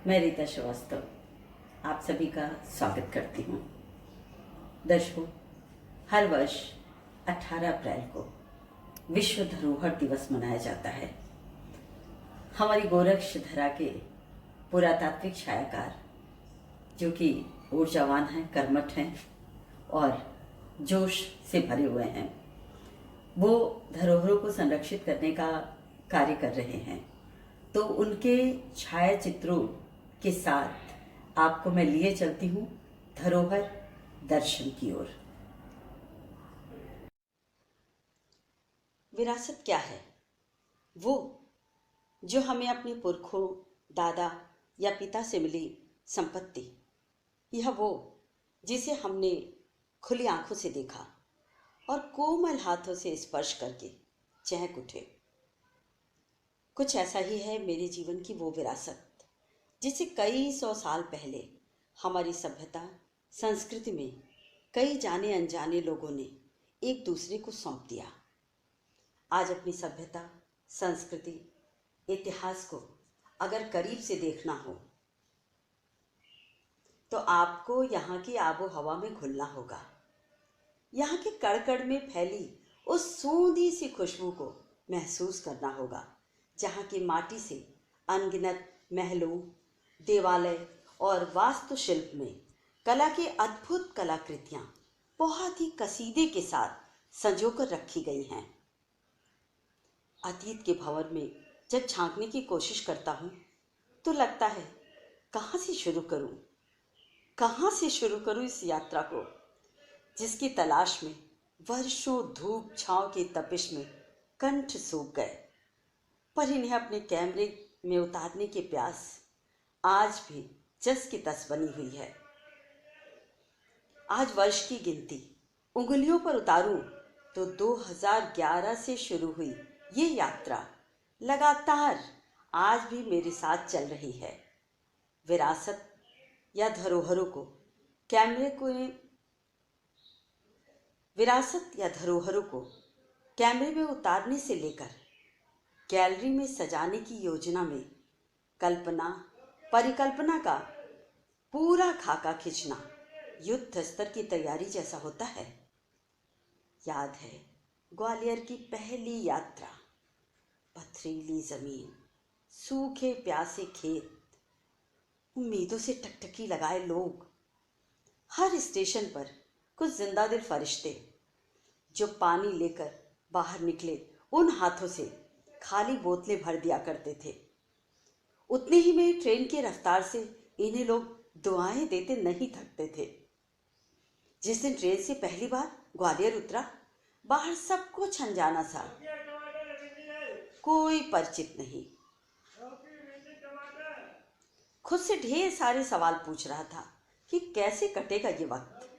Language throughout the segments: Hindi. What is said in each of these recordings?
मैं रीता श्रीवास्तव आप सभी का स्वागत करती हूँ। दर्शकों, हर वर्ष 18 अप्रैल को विश्व धरोहर दिवस मनाया जाता है। हमारी गोरक्षधरा के पुरातात्विक छायाकार जो कि ऊर्जावान हैं, कर्मठ हैं और जोश से भरे हुए हैं, वो धरोहरों को संरक्षित करने का कार्य कर रहे हैं। तो उनके छायाचित्रों के साथ आपको मैं लिए चलती हूँ धरोहर दर्शन की ओर। विरासत क्या है? वो जो हमें अपने पुरखों, दादा या पिता से मिली संपत्ति, यह वो जिसे हमने खुली आंखों से देखा और कोमल हाथों से स्पर्श करके चहक उठे। कुछ ऐसा ही है मेरे जीवन की वो विरासत जिसे कई सौ साल पहले हमारी सभ्यता संस्कृति में कई जाने अनजाने लोगों ने एक दूसरे को सौंप दिया। आज अपनी सभ्यता, संस्कृति, इतिहास को अगर करीब से देखना हो तो आपको यहाँ की आबो हवा में घुलना होगा। यहाँ के कड़ में फैली उस सूंधी सी खुशबू को महसूस करना होगा, जहाँ की माटी से अनगिनत महलों, देवालय और वास्तुशिल्प में कला की अद्भुत कलाकृतियाँ बहुत ही कसीदे के साथ संजोकर रखी गई हैं। अतीत के भंवर में जब झांकने की कोशिश करता हूँ तो लगता है कहाँ से शुरू करूँ इस यात्रा को, जिसकी तलाश में वर्षों धूप छांव की तपिश में कंठ सूख गए, पर इन्हें अपने कैमरे में उतारने की प्यास आज भी जस की तस बनी हुई है। आज वर्ष की गिनती उंगलियों पर उतारूं तो 2011 से शुरू हुई ये यात्रा लगातार आज भी मेरे साथ चल रही है। विरासत या धरोहरों को कैमरे में उतारने से लेकर गैलरी में सजाने की योजना में परिकल्पना का पूरा खाका खींचना युद्ध स्तर की तैयारी जैसा होता है। याद है ग्वालियर की पहली यात्रा, पथरीली जमीन, सूखे प्यासे खेत, उम्मीदों से टकटकी लगाए लोग, हर स्टेशन पर कुछ जिंदा दिल फरिश्ते जो पानी लेकर बाहर निकले उन हाथों से खाली बोतलें भर दिया करते थे। उतने ही में ट्रेन की रफ्तार से इन्हें लोग दुआएं देते नहीं थकते थे। जिस दिन ट्रेन से पहली बार ग्वालियर उतरा, बाहर सब कुछ अनजाना सा, कोई परिचित नहीं। खुद से ढेर सारे सवाल पूछ रहा था कि कैसे कटेगा ये वक्त।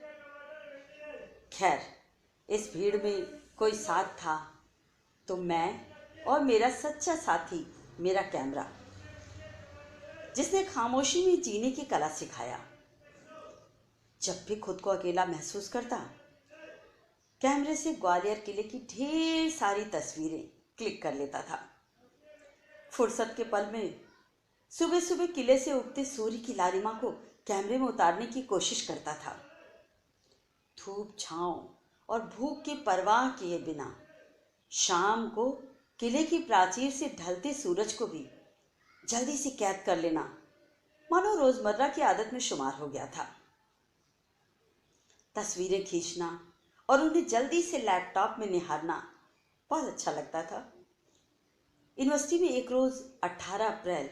खैर, इस भीड़ में कोई साथ था तो मैं और मेरा सच्चा साथी, मेरा कैमरा, जिसने खामोशी में जीने की कला सिखाया। जब भी खुद को अकेला महसूस करता, कैमरे से ग्वालियर किले की ढेर सारी तस्वीरें क्लिक कर लेता था। फुर्सत के पल में सुबह सुबह किले से उगते सूर्य की लालिमा को कैमरे में उतारने की कोशिश करता था। धूप छांव और भूख की परवाह किए बिना शाम को किले की प्राचीर से ढलते सूरज को भी जल्दी से कैद कर लेना मानो रोजमर्रा की आदत में शुमार हो गया था। तस्वीरें खींचना और उन्हें जल्दी से लैपटॉप में निहारना बहुत अच्छा लगता था। यूनिवर्सिटी में एक रोज 18 अप्रैल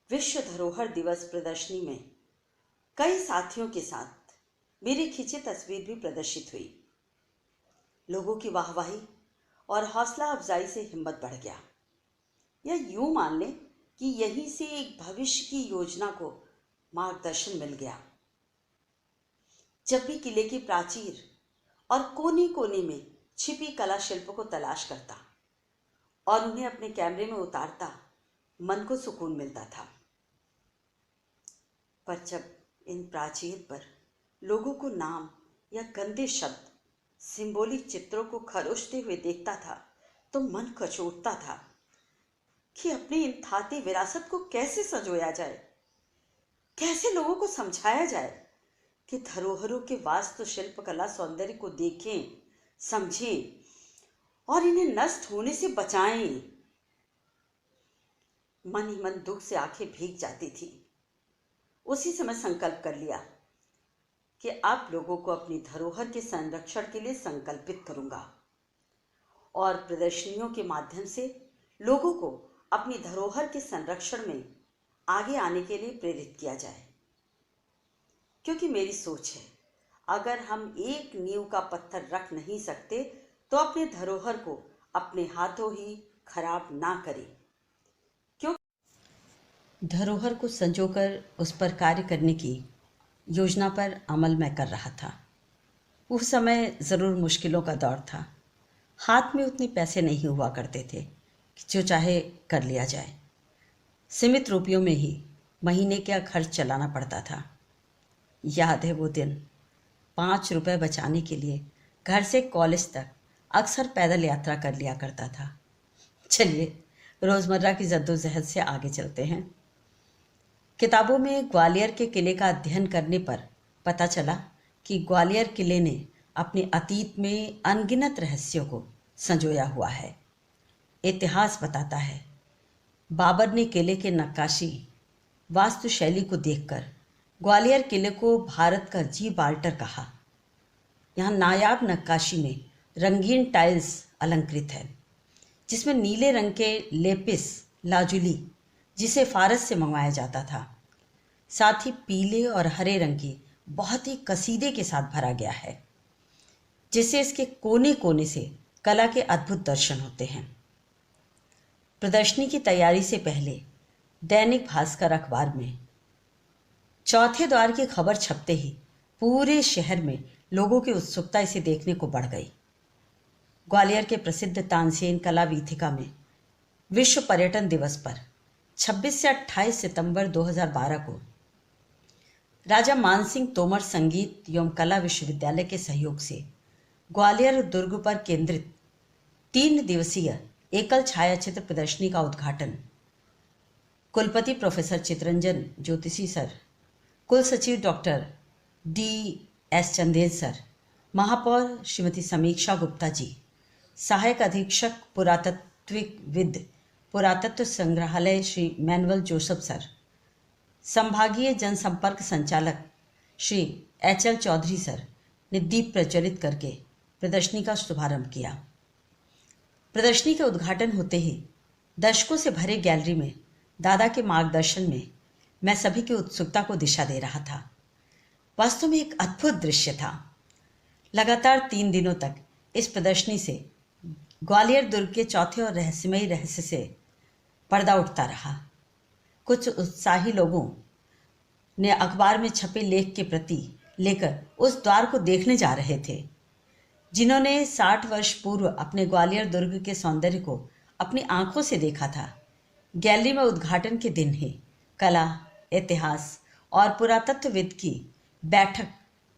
विश्व धरोहर दिवस प्रदर्शनी में कई साथियों के साथ मेरी खींची तस्वीर भी प्रदर्शित हुई। लोगों की वाहवाही और हौसला अफजाई से हिम्मत बढ़ गया। या यूं मान लें कि यहीं से एक भविष्य की योजना को मार्गदर्शन मिल गया। जब भी किले की प्राचीर और कोने कोने में छिपी कला शिल्प को तलाश करता और उन्हें अपने कैमरे में उतारता, मन को सुकून मिलता था। पर जब इन प्राचीर पर लोगों को नाम या गंदे शब्द, सिंबॉलिक चित्रों को खरोचते हुए देखता था तो मन कचोटता था कि अपनी इन थाती विरासत को कैसे संजोया जाए। कैसे लोगों को समझाया जाए कि धरोहरों के वास्तुशिल्प कला सौंदर्य को देखें, समझें और इन्हें नष्ट होने से बचाएं। मन ही मन दुख से आंखें भीग जाती थी। उसी समय संकल्प कर लिया कि आप लोगों को अपनी धरोहर के संरक्षण के लिए संकल्पित करूंगा और प्रदर्शनियों के माध्यम से लोगों को अपनी धरोहर के संरक्षण में आगे आने के लिए प्रेरित किया जाए। क्योंकि मेरी सोच है, अगर हम एक नींव का पत्थर रख नहीं सकते तो अपने धरोहर को अपने हाथों ही खराब ना करें। क्यों धरोहर को संजोकर उस पर कार्य करने की योजना पर अमल मैं कर रहा था। उस समय ज़रूर मुश्किलों का दौर था। हाथ में उतने पैसे नहीं हुआ करते थे कि जो चाहे कर लिया जाए। सीमित रुपयों में ही महीने का खर्च चलाना पड़ता था। याद है वो दिन, 5 रुपए बचाने के लिए घर से कॉलेज तक अक्सर पैदल यात्रा कर लिया करता था। चलिए रोज़मर्रा की जद्दोजहद से आगे चलते हैं। किताबों में ग्वालियर के किले का अध्ययन करने पर पता चला कि ग्वालियर किले ने अपने अतीत में अनगिनत रहस्यों को संजोया हुआ है। इतिहास बताता है, बाबर ने किले के नक्काशी वास्तुशैली को देखकर ग्वालियर किले को भारत का जी बाल्टर कहा। यहाँ नायाब नक्काशी में रंगीन टाइल्स अलंकृत है, जिसमें नीले रंग के लेपिस लाजुली, जिसे फारस से मंगवाया जाता था, साथ ही पीले और हरे रंग की बहुत ही कसीदे के साथ भरा गया है, जिससे इसके कोने कोने से कला के अद्भुत दर्शन होते हैं। प्रदर्शनी की तैयारी से पहले दैनिक भास्कर अखबार में चौथे द्वार की खबर छपते ही पूरे शहर में लोगों की उत्सुकता इसे देखने को बढ़ गई। ग्वालियर के प्रसिद्ध तानसेन कला वीथिका में विश्व पर्यटन दिवस पर 26 से 28 सितंबर 2012 को राजा मानसिंह तोमर संगीत एवं कला विश्वविद्यालय के सहयोग से ग्वालियर दुर्ग पर केंद्रित 3 दिवसीय एकल छायाचित्र प्रदर्शनी का उद्घाटन कुलपति प्रोफेसर चितरंजन ज्योतिषी सर, कुल सचिव डॉक्टर D.S. चंदेल सर, महापौर श्रीमती समीक्षा गुप्ता जी, सहायक अधीक्षक पुरातत्विक पुरातत्व संग्रहालय श्री मैनुअल जोसेफ सर, संभागीय जनसंपर्क संचालक श्री H.L. चौधरी सर ने दीप प्रज्वलित करके प्रदर्शनी का शुभारंभ किया। प्रदर्शनी के उद्घाटन होते ही दर्शकों से भरे गैलरी में दादा के मार्गदर्शन में मैं सभी की उत्सुकता को दिशा दे रहा था। वास्तव में एक अद्भुत दृश्य था। लगातार 3 दिनों तक इस प्रदर्शनी से ग्वालियर दुर्ग के चौथे और रहस्यमयी रहस्य से पर्दा उठता रहा। कुछ उत्साही लोगों ने अखबार में छपे लेख के प्रति लेकर उस द्वार को देखने जा रहे थे, जिन्होंने 60 वर्ष पूर्व अपने ग्वालियर दुर्ग के सौंदर्य को अपनी आंखों से देखा था। गैलरी में उद्घाटन के दिन ही कला, इतिहास और पुरातत्वविद की बैठक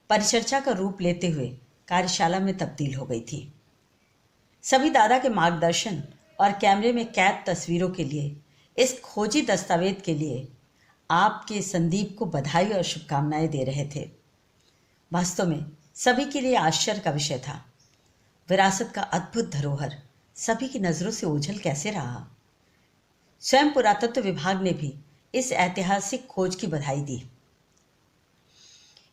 परिचर्चा का रूप लेते हुए कार्यशाला में तब्दील हो गई थी। सभी दादा के मार्गदर्शन और कैमरे में कैद तस्वीरों के लिए, इस खोजी दस्तावेज के लिए आपके संदीप को बधाई और शुभकामनाएं दे रहे थे। वास्तव में सभी के लिए आश्चर्य का विषय था। विरासत का अद्भुत धरोहर सभी की नज़रों से ओझल कैसे रहा। स्वयं पुरातत्व विभाग ने भी इस ऐतिहासिक खोज की बधाई दी।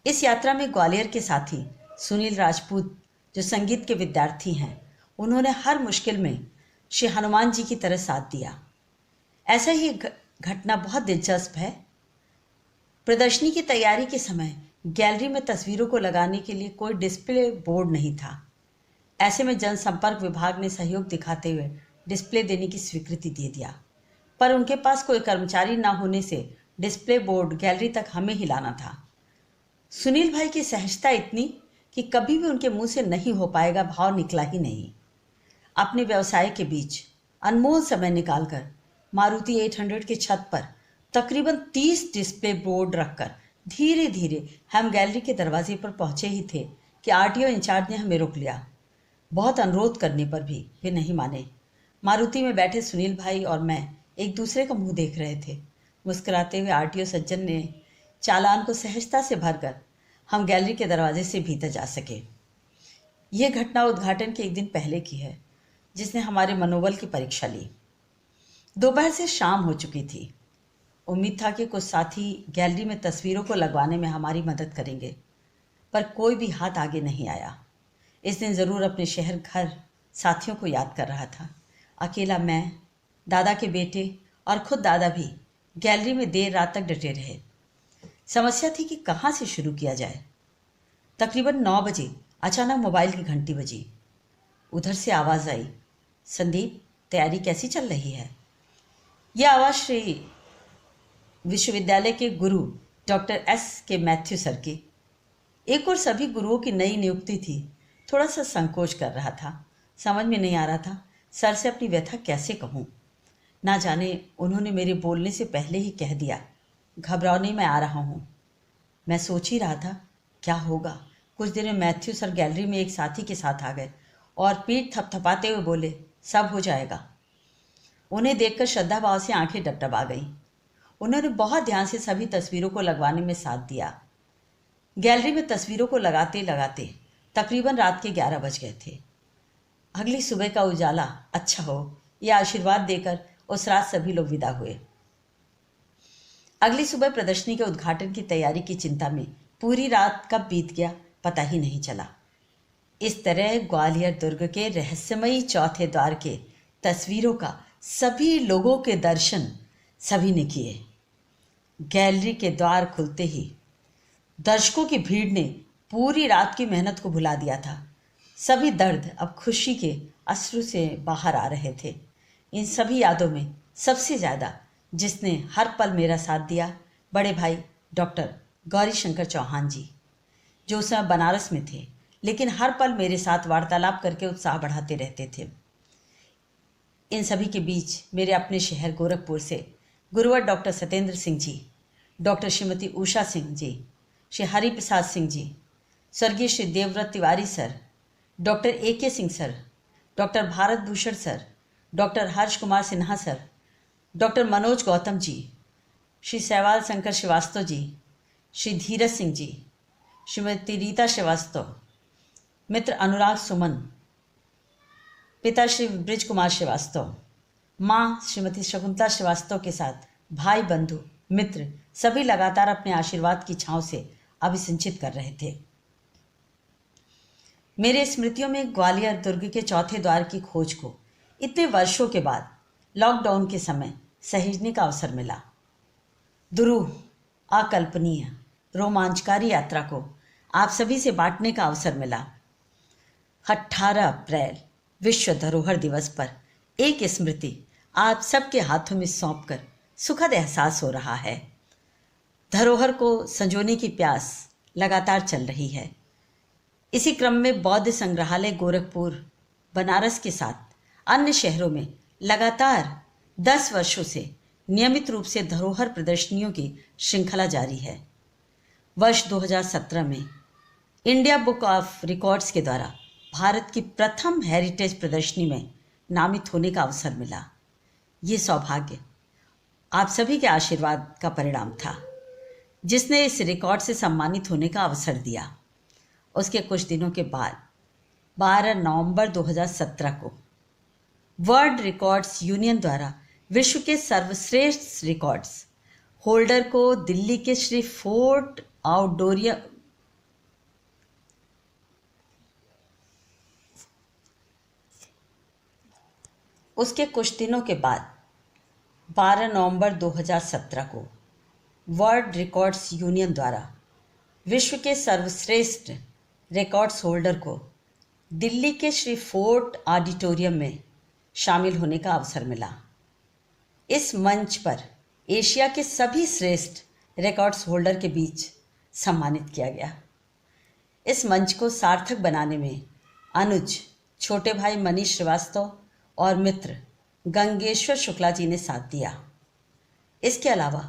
इस यात्रा में ग्वालियर के साथी सुनील राजपूत, जो संगीत के विद्यार्थी हैं, उन्होंने हर मुश्किल में श्री हनुमान जी की तरह साथ दिया। ऐसा ही घटना बहुत दिलचस्प है। प्रदर्शनी की तैयारी के समय गैलरी में तस्वीरों को लगाने के लिए कोई डिस्प्ले बोर्ड नहीं था। ऐसे में जनसंपर्क विभाग ने सहयोग दिखाते हुए डिस्प्ले देने की स्वीकृति दे दिया, पर उनके पास कोई कर्मचारी ना होने से डिस्प्ले बोर्ड गैलरी तक हमें ही लाना था। सुनील भाई की सहजता इतनी कि कभी भी उनके मुंह से नहीं हो पाएगा भाव निकला ही नहीं। अपने व्यवसाय के बीच अनमोल समय निकालकर मारुति 800 की छत पर तकरीबन 30 डिस्प्ले बोर्ड रखकर धीरे धीरे हम गैलरी के दरवाजे पर पहुंचे ही थे कि आरटीओ इंचार्ज ने हमें रोक लिया। बहुत अनुरोध करने पर भी वे नहीं माने। मारुति में बैठे सुनील भाई और मैं एक दूसरे का मुंह देख रहे थे। मुस्कुराते हुए आरटीओ सज्जन ने चालान को सहजता से भरकर हम गैलरी के दरवाजे से भीतर जा सके। यह घटना उद्घाटन के एक दिन पहले की है, जिसने हमारे मनोबल की परीक्षा ली। दोपहर से शाम हो चुकी थी। उम्मीद था कि कुछ साथी गैलरी में तस्वीरों को लगवाने में हमारी मदद करेंगे, पर कोई भी हाथ आगे नहीं आया। इस दिन ज़रूर अपने शहर घर साथियों को याद कर रहा था। अकेला मैं, दादा के बेटे और खुद दादा भी गैलरी में देर रात तक डटे रहे। समस्या थी कि कहाँ से शुरू किया जाए। तकरीबन 9 बजे अचानक मोबाइल की घंटी बजी। उधर से आवाज़ आई, संदीप, तैयारी कैसी चल रही है? यह आवाज़ श्री विश्वविद्यालय के गुरु डॉक्टर एस के मैथ्यू सर की। एक और सभी गुरुओं की नई नियुक्ति थी। थोड़ा सा संकोच कर रहा था। समझ में नहीं आ रहा था सर से अपनी व्यथा कैसे कहूँ। ना जाने उन्होंने मेरे बोलने से पहले ही कह दिया, घबराओ नहीं, मैं आ रहा हूँ। मैं सोच ही रहा था क्या होगा। कुछ देर में मैथ्यू सर गैलरी में एक साथी के साथ आ गए और पीठ थपथपाते हुए बोले, सब हो जाएगा। उन्हें देखकर श्रद्धा भाव से आंखें डबडबा गईं। उन्होंने बहुत ध्यान से सभी तस्वीरों को लगवाने में साथ दिया। गैलरी में तस्वीरों को लगाते लगाते तकरीबन रात के 11 बज गए थे। अगली सुबह का उजाला अच्छा हो, यह आशीर्वाद देकर उस रात सभी लोग विदा हुए। अगली सुबह प्रदर्शनी के उद्घाटन की तैयारी की चिंता में पूरी रात कब बीत गया पता ही नहीं चला। इस तरह ग्वालियर दुर्ग के रहस्यमयी चौथे द्वार के तस्वीरों का सभी लोगों के दर्शन सभी ने किए। गैलरी के द्वार खुलते ही दर्शकों की भीड़ ने पूरी रात की मेहनत को भुला दिया था। सभी दर्द अब खुशी के अश्रु से बाहर आ रहे थे। इन सभी यादों में सबसे ज़्यादा जिसने हर पल मेरा साथ दिया, बड़े भाई डॉक्टर गौरी शंकर चौहान जी, जो उस समय बनारस में थे, लेकिन हर पल मेरे साथ वार्तालाप करके उत्साह बढ़ाते रहते थे। इन सभी के बीच मेरे अपने शहर गोरखपुर से गुरुवर डॉक्टर सत्येंद्र सिंह जी, डॉक्टर श्रीमती उषा सिंह जी, श्री हरि प्रसाद सिंह जी, स्वर्गीय Shri Devvrat Tiwari sir, doctor AK Singh sir, doctor Bharat Bhushan sir, doctor Harsh Kumar Sinha sir, doctor Manoj Gautam ji, Shri Sahwal Shankar Shrivastava ji, Shri Dheeraj Singh ji, Shrimati Rita Shrivastava, मित्र अनुराग सुमन, पिता श्री ब्रिज कुमार श्रीवास्तव, माँ श्रीमती शकुंतला श्रीवास्तव के साथ भाई बंधु मित्र सभी लगातार अपने आशीर्वाद की छांव से अभिसिंचित कर रहे थे। मेरे स्मृतियों में ग्वालियर दुर्ग के चौथे द्वार की खोज को इतने वर्षों के बाद लॉकडाउन के समय सहेजने का अवसर मिला। दुरूह, अकल्पनीय, रोमांचकारी यात्रा को आप सभी से बांटने का अवसर मिला। 18 अप्रैल विश्व धरोहर दिवस पर एक स्मृति आप सबके हाथों में सौंपकर सुखद एहसास हो रहा है। धरोहर को संजोने की प्यास लगातार चल रही है। इसी क्रम में बौद्ध संग्रहालय गोरखपुर, बनारस के साथ अन्य शहरों में लगातार 10 वर्षों से नियमित रूप से धरोहर प्रदर्शनियों की श्रृंखला जारी है। वर्ष 2017 में इंडिया बुक ऑफ रिकॉर्ड्स के द्वारा भारत की प्रथम हेरिटेज प्रदर्शनी में नामित होने का अवसर मिला। ये सौभाग्य आप सभी के आशीर्वाद का परिणाम था, जिसने इस रिकॉर्ड से सम्मानित होने का अवसर दिया। उसके कुछ दिनों के बाद 12 नवंबर 2017 को वर्ल्ड रिकॉर्ड्स यूनियन द्वारा विश्व के सर्वश्रेष्ठ रिकॉर्ड्स होल्डर को दिल्ली के श्री फोर्ट आउटडोरियम उसके कुछ दिनों के बाद 12 नवंबर 2017 को वर्ल्ड रिकॉर्ड्स यूनियन द्वारा विश्व के सर्वश्रेष्ठ रिकॉर्ड्स होल्डर को दिल्ली के श्री फोर्ट ऑडिटोरियम में शामिल होने का अवसर मिला। इस मंच पर एशिया के सभी श्रेष्ठ रिकॉर्ड्स होल्डर के बीच सम्मानित किया गया। इस मंच को सार्थक बनाने में अनुज, छोटे भाई मनीष श्रीवास्तव और मित्र गंगेश्वर शुक्ला जी ने साथ दिया। इसके अलावा